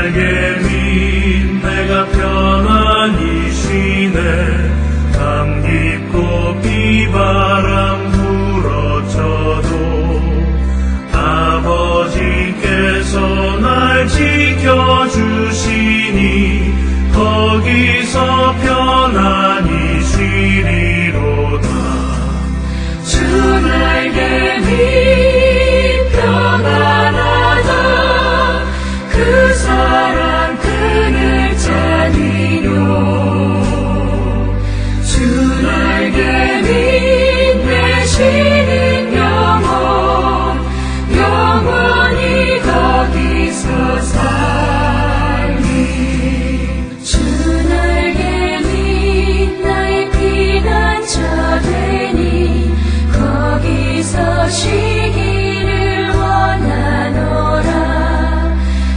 날개 윈 내가 편안히 쉬네. 강 깊고 비바람 불어쳐도 아버지께서 날 지켜주시니 거기서 편안히 쉬리로다. 주 날개 위 평안하다. 그 사랑 그늘 자니요. 주 날개 위 내쉬는 영원히 거기서 살리. 주 날개 위 나의 피난처 되니 거기서 쉬기를 원하노라.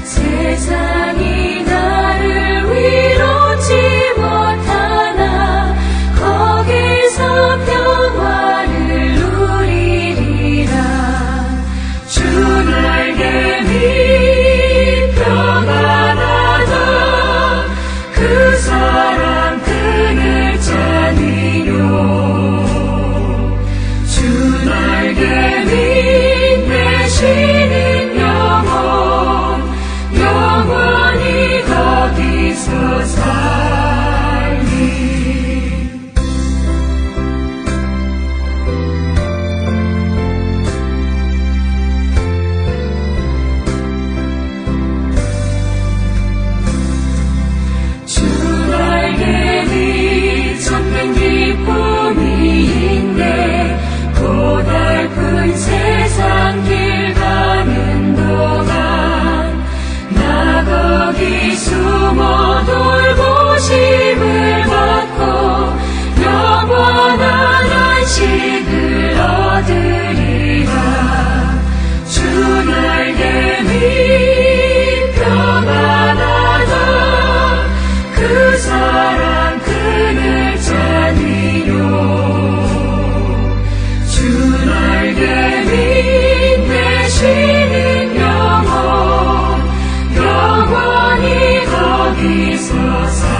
세상이 나를 위로치 못하나 거기서 평화를 누리리라. 주 날개 위 평안하다. 그 사랑 그늘 자니요. 주 날개 위 내쉬는 영원히 거기서 살리. 주 날개 위 찾는 기쁨이 있네. 고달픈 세상 길 가는 동안 나 거기 숨어 돌보심을 받고 영원한 안식을 얻으리라. 주 날개 위 평안하다. 그 사랑 그늘 자니요. 주 날개 위 내쉬는 영원히 거기서 살리.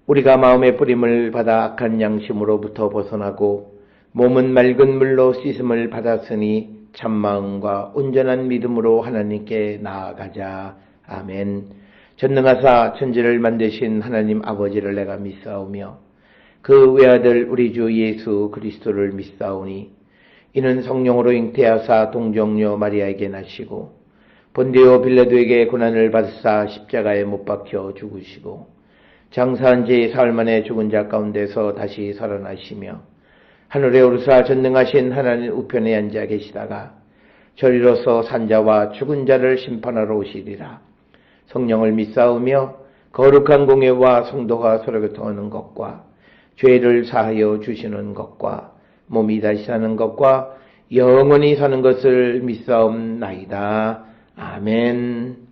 우리가 마음의 뿌림을 받아 악한 양심으로부터 벗어나고 몸은 맑은 물로 씻음을 받았으니 참마음과 온전한 믿음으로 하나님께 나아가자. 아멘. 전능하사 천지를 만드신 하나님 아버지를 내가 믿사오며 그 외아들 우리 주 예수 그리스도를 믿사오니 이는 성령으로 잉태하사 동정녀 마리아에게 나시고 본디오 빌라도에게 고난을 받으사 십자가에 못 박혀 죽으시고 장사한 지 사흘 만에 죽은 자 가운데서 다시 살아나시며 하늘에 오르사 전능하신 하나님 우편에 앉아 계시다가 저리로서 산자와 죽은 자를 심판하러 오시리라. 성령을 믿사오며 거룩한 공예와 성도가 서로 교통하는 것과 죄를 사하여 주시는 것과 몸이 다시 사는 것과 영원히 사는 것을 믿사옵나이다. 아멘.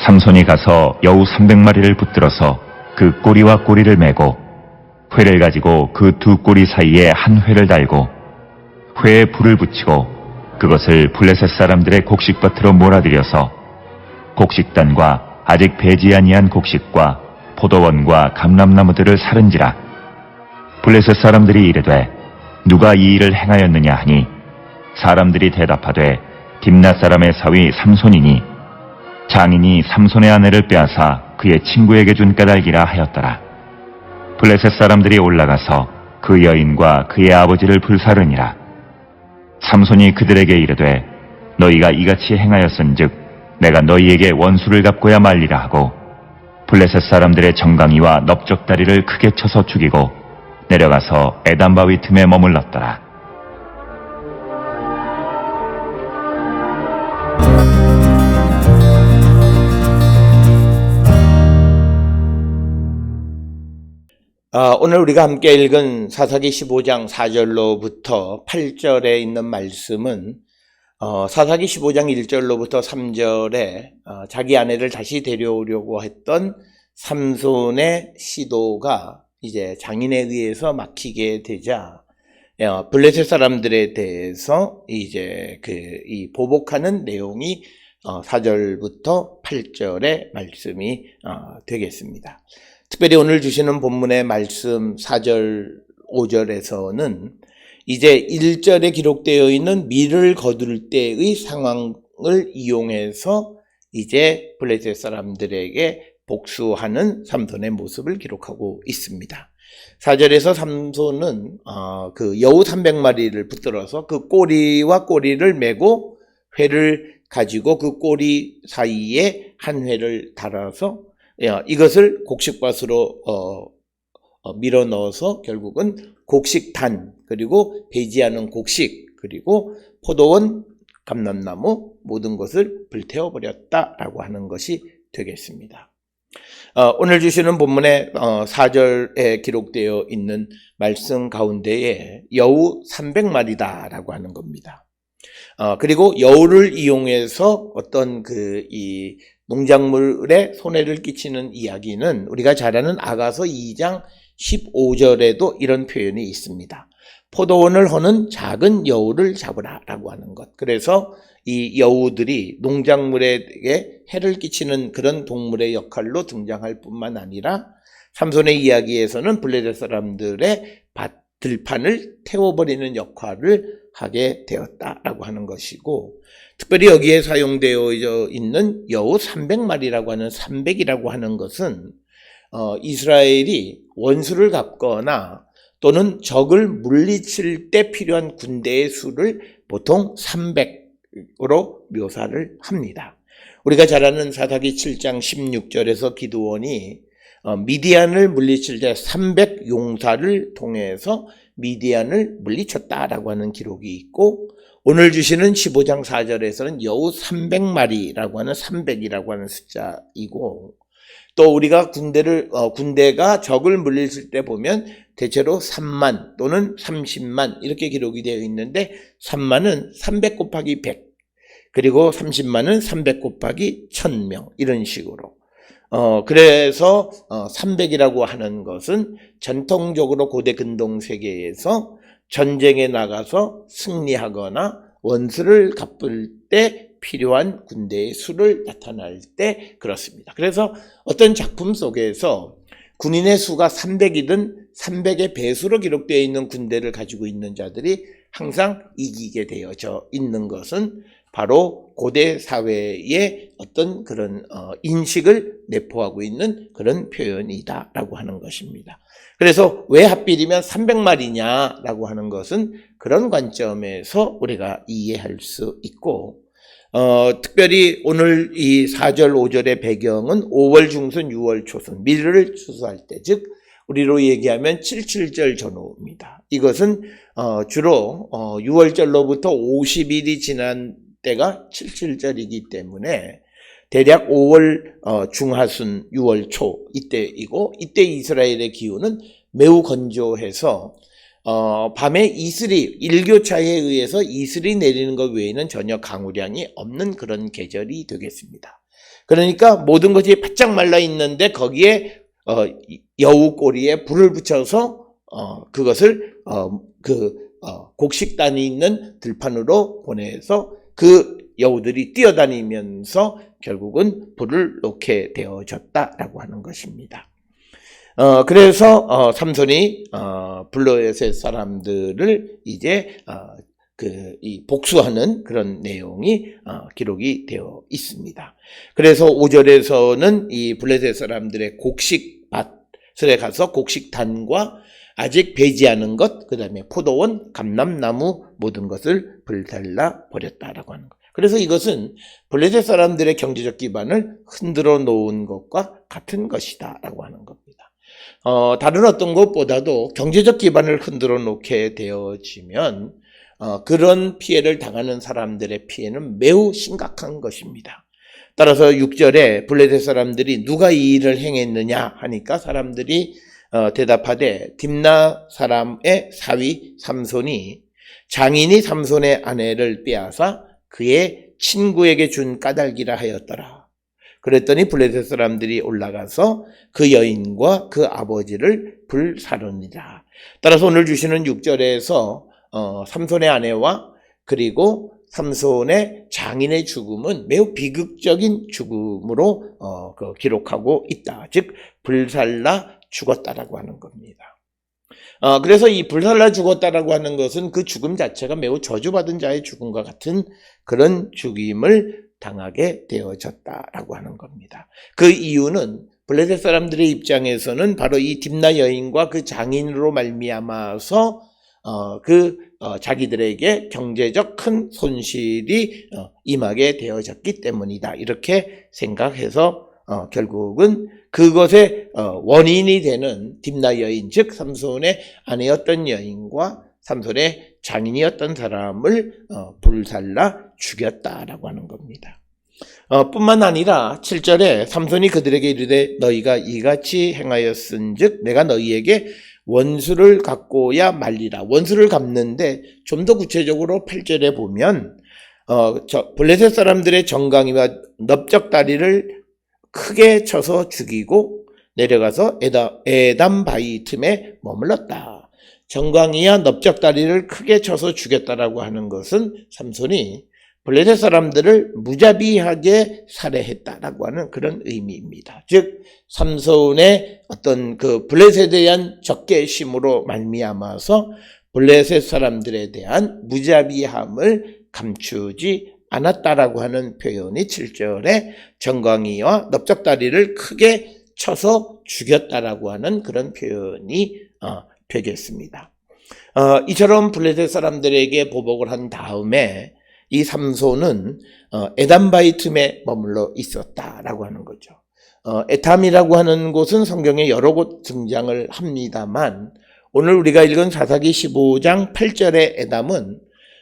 삼손이 가서 여우 300마리를 붙들어서 그 꼬리와 꼬리를 매고 회를 가지고 그 두 꼬리 사이에 한 회를 달고 회에 불을 붙이고 그것을 블레셋 사람들의 곡식밭으로 몰아들여서 곡식단과 아직 배지 아니한 곡식과 포도원과 감람나무들을 사른지라. 블레셋 사람들이 이르되 누가 이 일을 행하였느냐 하니 사람들이 대답하되 딥낫 사람의 사위 삼손이니 장인이 삼손의 아내를 빼앗아 그의 친구에게 준 까닭이라 하였더라. 블레셋 사람들이 올라가서 그 여인과 그의 아버지를 불사르니라. 삼손이 그들에게 이르되 너희가 이같이 행하였은즉 내가 너희에게 원수를 갚고야 말리라 하고 블레셋 사람들의 정강이와 넓적다리를 크게 쳐서 죽이고 내려가서 에단바위 틈에 머물렀더라. 오늘 우리가 함께 읽은 사사기 15장 4절로부터 8절에 있는 말씀은 사사기 15장 1절로부터 3절에 자기 아내를 다시 데려오려고 했던 삼손의 시도가 이제 장인에 의해서 막히게 되자 블레셋 사람들에 대해서 이제 이 보복하는 내용이 4절부터 8절의 말씀이 되겠습니다. 특별히 오늘 주시는 본문의 말씀 4절, 5절에서는 이제 1절에 기록되어 있는 밀을 거둘 때의 상황을 이용해서 이제 블레셋 사람들에게 복수하는 삼손의 모습을 기록하고 있습니다. 4절에서 삼손은 그 여우 300마리를 붙들어서 그 꼬리와 꼬리를 메고 회를 가지고 그 꼬리 사이에 한 회를 달아서 이것을 곡식밭으로 밀어 넣어서 결국은 곡식단, 그리고 배지하는 곡식, 그리고 포도원, 감람나무 모든 것을 불태워버렸다라고 하는 것이 되겠습니다. 오늘 주시는 본문의 4절에 기록되어 있는 말씀 가운데에 여우 300마리다라고 하는 겁니다. 그리고 여우를 이용해서 어떤 이 농작물에 손해를 끼치는 이야기는 우리가 잘 아는 아가서 2장 15절에도 이런 표현이 있습니다. 포도원을 허는 작은 여우를 잡으라 라고 하는 것. 그래서 이 여우들이 농작물에게 해를 끼치는 그런 동물의 역할로 등장할 뿐만 아니라 삼손의 이야기에서는 블레셋 사람들의 들판을 태워버리는 역할을 하게 되었다라고 하는 것이고, 특별히 여기에 사용되어 있는 여우 300마리라고 하는 300이라고 하는 것은 이스라엘이 원수를 갚거나 또는 적을 물리칠 때 필요한 군대의 수를 보통 300으로 묘사를 합니다. 우리가 잘 아는 사사기 7장 16절에서 기드온이 미디안을 물리칠 때 300 용사를 통해서 미디안을 물리쳤다라고 하는 기록이 있고, 오늘 주시는 15장 4절에서는 여우 300마리라고 하는 300이라고 하는 숫자이고, 또 우리가 군대가 적을 물리칠 때 보면 대체로 3만 또는 30만 이렇게 기록이 되어 있는데, 3만은 300 곱하기 100, 그리고 30만은 300 곱하기 1000명 이런 식으로. 그래서 300이라고 하는 것은 전통적으로 고대 근동 세계에서 전쟁에 나가서 승리하거나 원수를 갚을 때 필요한 군대의 수를 나타낼 때 그렇습니다. 그래서 어떤 작품 속에서 군인의 수가 300이든 300의 배수로 기록되어 있는 군대를 가지고 있는 자들이 항상 이기게 되어져 있는 것은 바로 고대 사회의 어떤 그런 인식을 내포하고 있는 그런 표현이다라고 하는 것입니다. 그래서 왜 하필이면 300마리냐라고 하는 것은 그런 관점에서 우리가 이해할 수 있고, 특별히 오늘 이 4절 5절의 배경은 5월 중순 6월 초순 밀을 추수할 때, 즉 우리로 얘기하면 77절 전후입니다. 이것은 주로 6월절로부터 50일이 지난 때가 77절이기 때문에 대략 5월 중하순 6월 초 이때이고, 이때 이스라엘의 기후는 매우 건조해서 밤에 이슬이, 일교차에 의해서 이슬이 내리는 것 외에는 전혀 강우량이 없는 그런 계절이 되겠습니다. 그러니까 모든 것이 바짝 말라 있는데 거기에 여우 꼬리에 불을 붙여서 그것을 곡식단이 있는 들판으로 보내서 그 여우들이 뛰어다니면서 결국은 불을 놓게 되어졌다라고 하는 것입니다. 그래서 삼손이 블레셋 사람들을 이제 이 복수하는 그런 내용이 기록이 되어 있습니다. 그래서 5절에서는 이 블레셋 사람들의 곡식밭에 가서 곡식단과 아직 배지 않은 것, 그 다음에 포도원, 감람나무 모든 것을 불살라 버렸다라고 하는 것. 그래서 이것은 블레셋 사람들의 경제적 기반을 흔들어 놓은 것과 같은 것이다라고 하는 겁니다. 다른 어떤 것보다도 경제적 기반을 흔들어 놓게 되어지면 그런 피해를 당하는 사람들의 피해는 매우 심각한 것입니다. 따라서 6절에 블레셋 사람들이 누가 이 일을 행했느냐 하니까 사람들이 대답하되 딥나 사람의 사위 삼손이 장인이 삼손의 아내를 빼앗아 그의 친구에게 준 까닭이라 하였더라. 그랬더니 블레셋 사람들이 올라가서 그 여인과 그 아버지를 불사르니라. 따라서 오늘 주시는 6절에서 삼손의 아내와 그리고 삼손의 장인의 죽음은 매우 비극적인 죽음으로 기록하고 있다. 즉 불살라 죽었다라고 하는 겁니다. 그래서 이 불살라 죽었다라고 하는 것은 그 죽음 자체가 매우 저주받은 자의 죽음과 같은 그런 죽임을 당하게 되어졌다라고 하는 겁니다. 그 이유는 블레셋 사람들의 입장에서는 바로 이 딥나 여인과 그 장인으로 말미암아서 자기들에게 경제적 큰 손실이 임하게 되어졌기 때문이다. 이렇게 생각해서 결국은 그것의 원인이 되는 딥나 여인, 즉 삼손의 아내였던 여인과 삼손의 장인이었던 사람을 불살라 죽였다라고 하는 겁니다. 뿐만 아니라 7절에 삼손이 그들에게 이르되 너희가 이같이 행하였은즉 내가 너희에게 원수를 갚고야 말리라. 원수를 갚는데 좀 더 구체적으로 8절에 보면 블레셋 사람들의 정강이와 넓적다리를 크게 쳐서 죽이고 내려가서 에담 바위 틈에 머물렀다. 정강이와 넓적다리를 크게 쳐서 죽였다라고 하는 것은 삼손이 블레셋 사람들을 무자비하게 살해했다라고 하는 그런 의미입니다. 즉 삼손의 어떤 그 블레셋에 대한 적개심으로 말미암아서 블레셋 사람들에 대한 무자비함을 감추지 않았다라고 하는 표현이 7절에 정강이와 넓적다리를 크게 쳐서 죽였다라고 하는 그런 표현이 되겠습니다. 이처럼 블레셋 사람들에게 보복을 한 다음에 이 삼손은 에담바위 틈에 머물러 있었다라고 하는 거죠. 에탐이라고 하는 곳은 성경에 여러 곳 등장을 합니다만 오늘 우리가 읽은 사사기 15장 8절의 에담은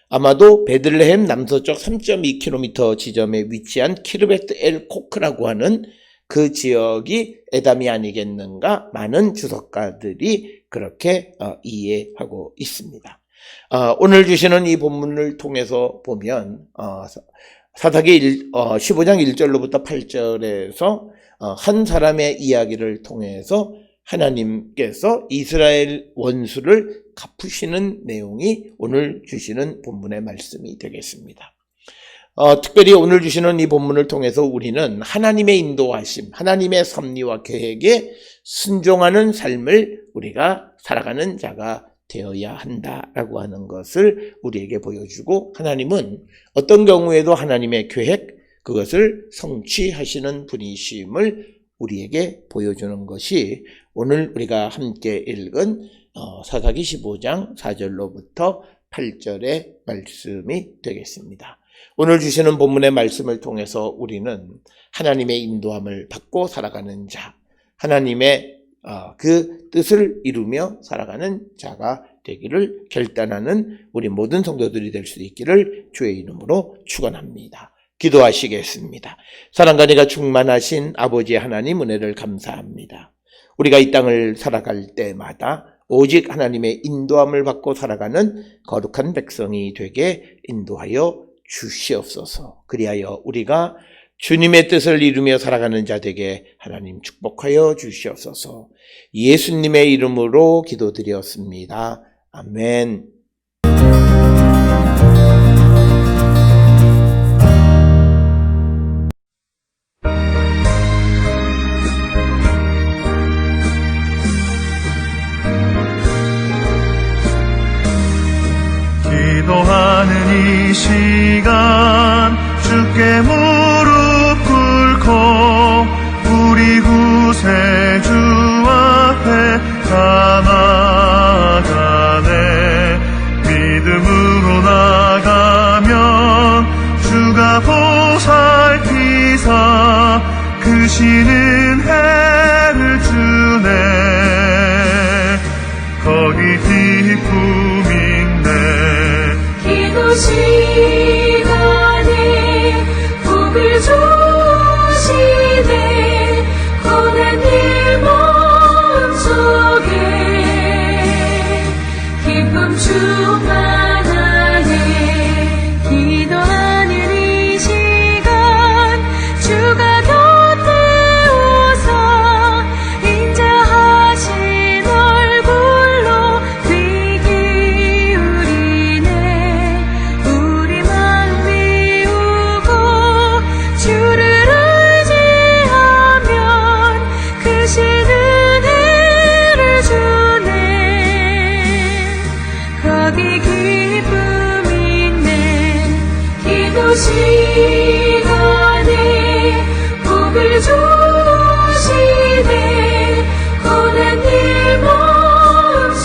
아마도 베들레헴 남서쪽 3.2km 지점에 위치한 키르베트 엘 코크라고 하는 그 지역이 에담이 아니겠는가 많은 주석가들이 그렇게 이해하고 있습니다. 오늘 주시는 이 본문을 통해서 보면 사사기 15장 1절로부터 8절에서 한 사람의 이야기를 통해서 하나님께서 이스라엘 원수를 갚으시는 내용이 오늘 주시는 본문의 말씀이 되겠습니다. 특별히 오늘 주시는 이 본문을 통해서 우리는 하나님의 인도하심, 하나님의 섭리와 계획에 순종하는 삶을 우리가 살아가는 자가 되어야 한다라고 하는 것을 우리에게 보여주고 하나님은 어떤 경우에도 하나님의 계획, 그것을 성취하시는 분이심을 우리에게 보여주는 것이 오늘 우리가 함께 읽은 사사기 15장 4절로부터 8절의 말씀이 되겠습니다. 오늘 주시는 본문의 말씀을 통해서 우리는 하나님의 인도함을 받고 살아가는 자, 하나님의 그 뜻을 이루며 살아가는 자가 되기를 결단하는 우리 모든 성도들이 될 수 있기를 주의 이름으로 축원합니다. 기도하시겠습니다. 사랑과 은혜가 충만하신 아버지 하나님 은혜를 감사합니다. 우리가 이 땅을 살아갈 때마다 오직 하나님의 인도함을 받고 살아가는 거룩한 백성이 되게 인도하여 주시옵소서. 그리하여 우리가 주님의 뜻을 이루며 살아가는 자 되게 하나님 축복하여 주시옵소서. 예수님의 이름으로 기도드렸습니다. 아멘. 살피사 크시는 해를 주네. 거기 기쁨 있네. 기도 시간에 복을 주시네. 고난 일 마음속에 기쁨 충만하네. 기도하는 이 시간 주가 곁에 오서 인자하신 얼굴로 귀 기울이네. 우리 마음 비우고 주를 의지하면 크신 은혜를 주네. 거기 기쁨 있네. 기도 시간에 복을 주시네. 고난 일 마음속에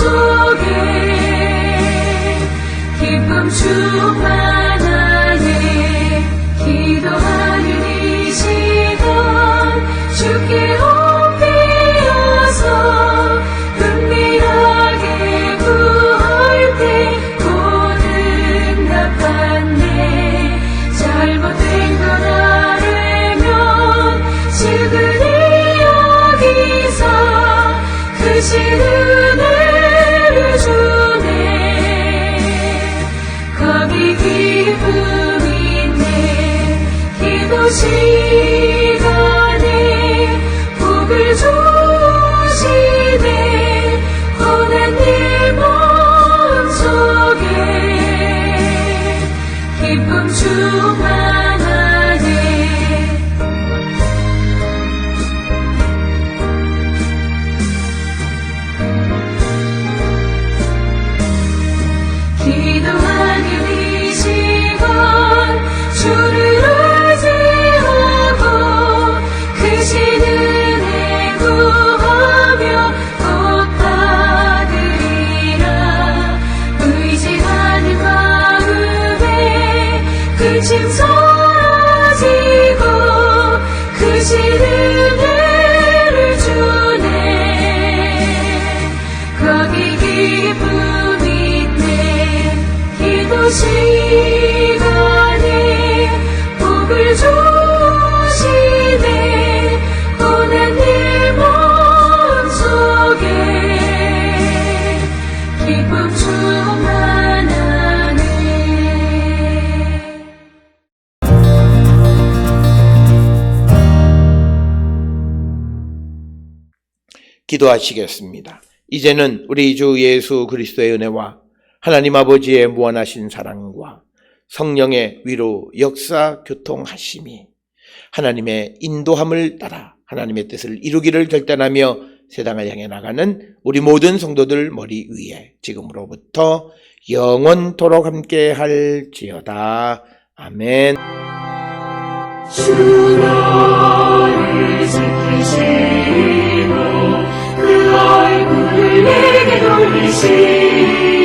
기쁨 충만하네. 기도하는 이 시간 주께 엎드려서 은밀하게 구할 때 곧 응답받네. 잘못된 걸 알면 지그리 여기서 크신 은혜를 주네. 거기 기쁨 있네. 기도 시간에 복을 주시네. 고난 일 마음속에 기쁨 충만하네. 기도하는 이 시간 주를 의지하고 크신 은혜 구하며 복 받으리라. 의지하는 마음에 근심 사라지고 크신 은혜를 주네. 거기 기쁨 있네. 기도 시간에 복을 주시네. 고난 일 마음속에 기쁨 충만하네. 기도하시겠습니다. 이제는 우리 주 예수 그리스도의 은혜와 하나님 아버지의 무한하신 사랑과 성령의 위로 역사 교통하심이 하나님의 인도함을 따라 하나님의 뜻을 이루기를 결단하며 세상을 향해 나가는 우리 모든 성도들 머리 위에 지금으로부터 영원토록 함께 할지어다. 아멘. 주 너를 지키시고 그 얼굴을 내게 돌리시고